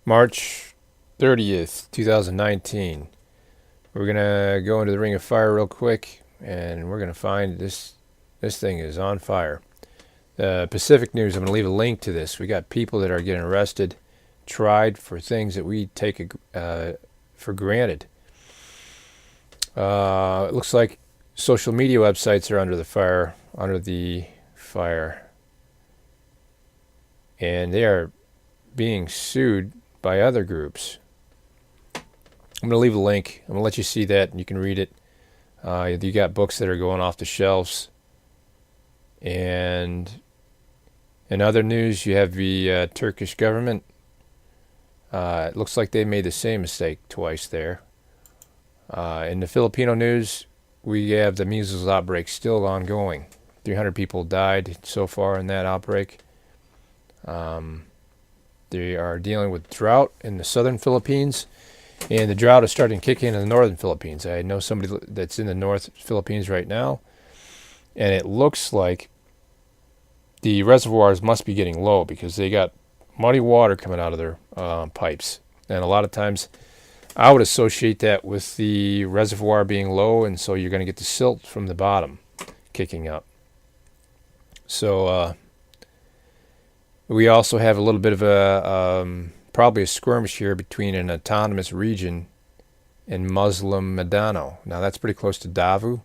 March 30th, 2019. We're going to go into the Ring of Fire real quick, and we're going to find this thing is on fire. Pacific News, I'm going to leave a link to this. We got people that are getting arrested, tried for things that we take for granted. It looks like social media websites are under the fire, and they are being sued by other groups. I'm going to leave a link. I'm going to let you see that, and you can read it. You got books that are going off the shelves. And in other news, you have the Turkish government. It looks like they made the same mistake twice there. In the Filipino news, we have the measles outbreak still ongoing. 300 people died so far in that outbreak. They are dealing with drought in the southern Philippines, and the drought is starting to kick in the northern Philippines. I know somebody that's in the North Philippines right now, and it looks like the reservoirs must be getting low because they got muddy water coming out of their pipes. And a lot of times I would associate that with the reservoir being low, and so you're going to get the silt from the bottom kicking up. So we also have a little bit of a probably a skirmish here between an autonomous region and Muslim Mindanao. Now that's pretty close to Davao,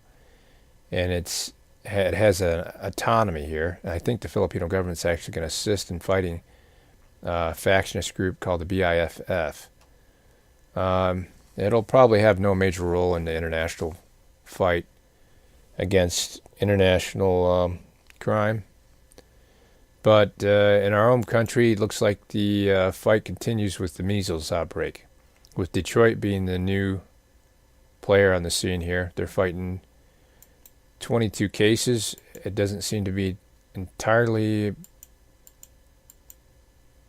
and it has an autonomy here. And I think the Filipino government's actually going to assist in fighting a factionist group called the BIFF. It'll probably have no major role in the international fight against international crime. But in our home country, it looks like the fight continues with the measles outbreak, with Detroit being the new player on the scene here. They're fighting 22 cases. It doesn't seem to be entirely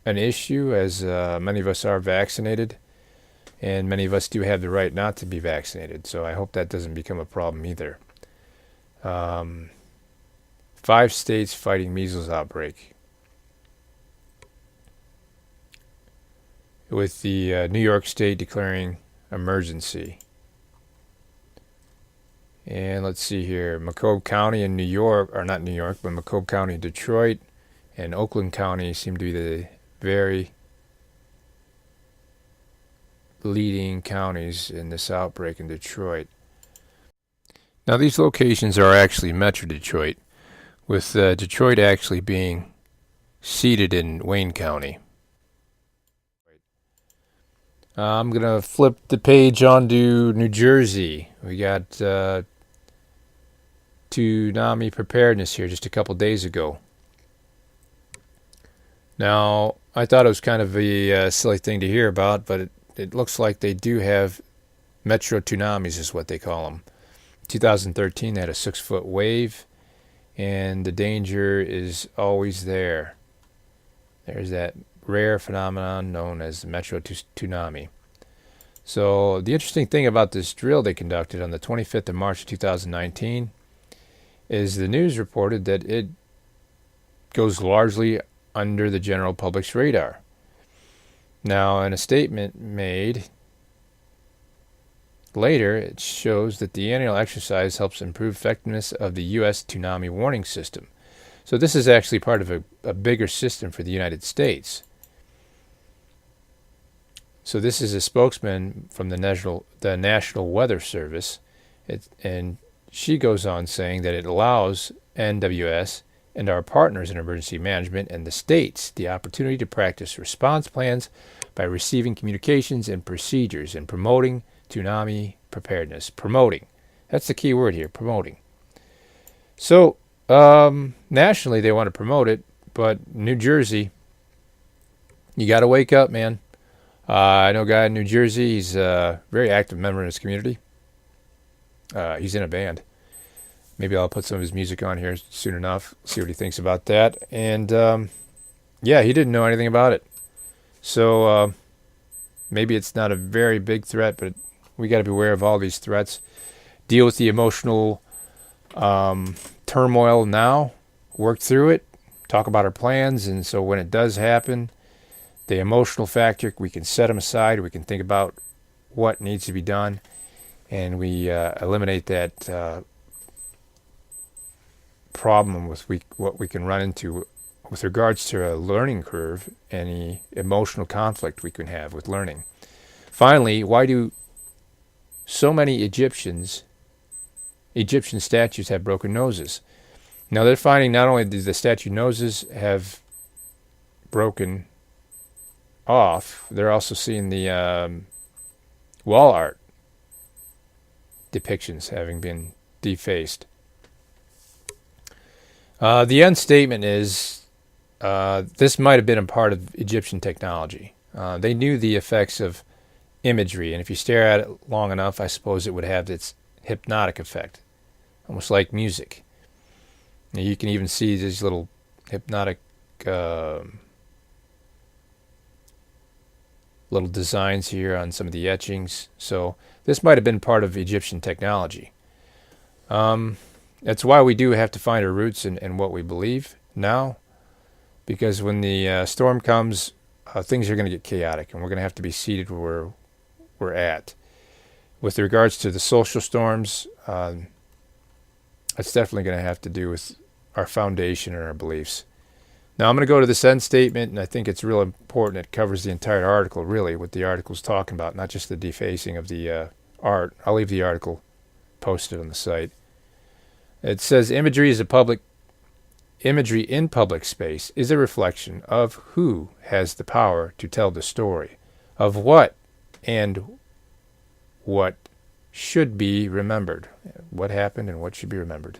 an issue, as many of us are vaccinated, and many of us do have the right not to be vaccinated. So I hope that doesn't become a problem either. 5 states fighting measles outbreak, with the New York State declaring emergency. And let's see here, Macomb County in New York, or not New York, but Macomb County, Detroit, and Oakland County seem to be the very leading counties in this outbreak in Detroit. Now these locations are actually Metro Detroit, with Detroit actually being seated in Wayne County. I'm going to flip the page onto New Jersey. We got Tsunami preparedness here just a couple days ago. Now, I thought it was kind of a silly thing to hear about, but it looks like they do have Metro Tsunamis is what they call them. 2013, they had a 6-foot wave, and the danger is always there. There's that rare phenomenon known as the Metro Tsunami. So the interesting thing about this drill they conducted on the 25th of March 2019 is the news reported that it goes largely under the general public's radar. Now, in a statement made later, it shows that the annual exercise helps improve effectiveness of the U.S. tsunami warning system. So this is actually part of a bigger system for the United States. So this is a spokesman from the National Weather Service, and she goes on saying that it allows NWS and our partners in emergency management and the states the opportunity to practice response plans by receiving communications and procedures and promoting tsunami preparedness. Promoting. That's the key word here, promoting. So, nationally they want to promote it, but New Jersey, you got to wake up, man. I know a guy in New Jersey. He's a very active member in his community. He's in a band. Maybe I'll put some of his music on here soon enough, see what he thinks about that. And, yeah, he didn't know anything about it. So maybe it's not a very big threat, but we got to be aware of all these threats. Deal with the emotional turmoil now. Work through it. Talk about our plans. And so when it does happen, The emotional factor, we can set them aside. We can think about what needs to be done, and we eliminate that problem with what we can run into with regards to a learning curve, any emotional conflict we can have with learning. Finally, why do so many Egyptian statues have broken noses? Now they're finding not only do the statue noses have broken off, they're also seeing the wall art depictions having been defaced. The end statement is this might have been a part of Egyptian technology. They knew the effects of imagery, and if you stare at it long enough, I suppose it would have its hypnotic effect, almost like music. Now, you can even see these little hypnotic little designs here on some of the etchings. So this might have been part of Egyptian technology. That's why we do have to find our roots in what we believe now, because when the storm comes, things are going to get chaotic, and we're going to have to be seated where we're at. With regards to the social storms, it's definitely going to have to do with our foundation and our beliefs. Now I'm going to go to this end statement, and I think it's real important. It covers the entire article, really, what the article's talking about, not just the defacing of the art. I'll leave the article posted on the site. It says imagery in public space is a reflection of who has the power to tell the story, of what and what should be remembered, what happened and what should be remembered.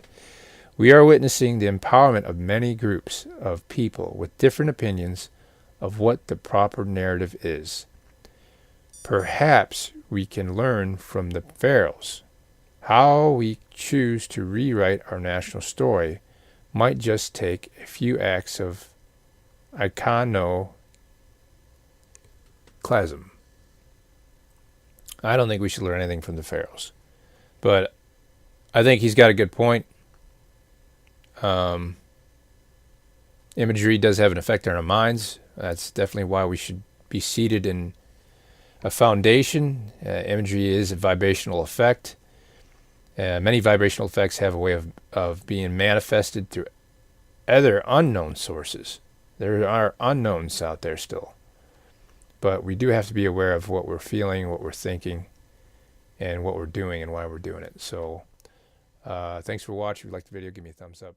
We are witnessing the empowerment of many groups of people with different opinions of what the proper narrative is. Perhaps we can learn from the pharaohs. How we choose to rewrite our national story might just take a few acts of iconoclasm. I don't think we should learn anything from the pharaohs, but I think he's got a good point. Imagery does have an effect on our minds. That's definitely why we should be seated in a foundation. Imagery is a vibrational effect. Many vibrational effects have a way of being manifested through other unknown sources. There are unknowns out there still. But we do have to be aware of what we're feeling, what we're thinking, and what we're doing and why we're doing it. So thanks for watching. If you liked the video, give me a thumbs up.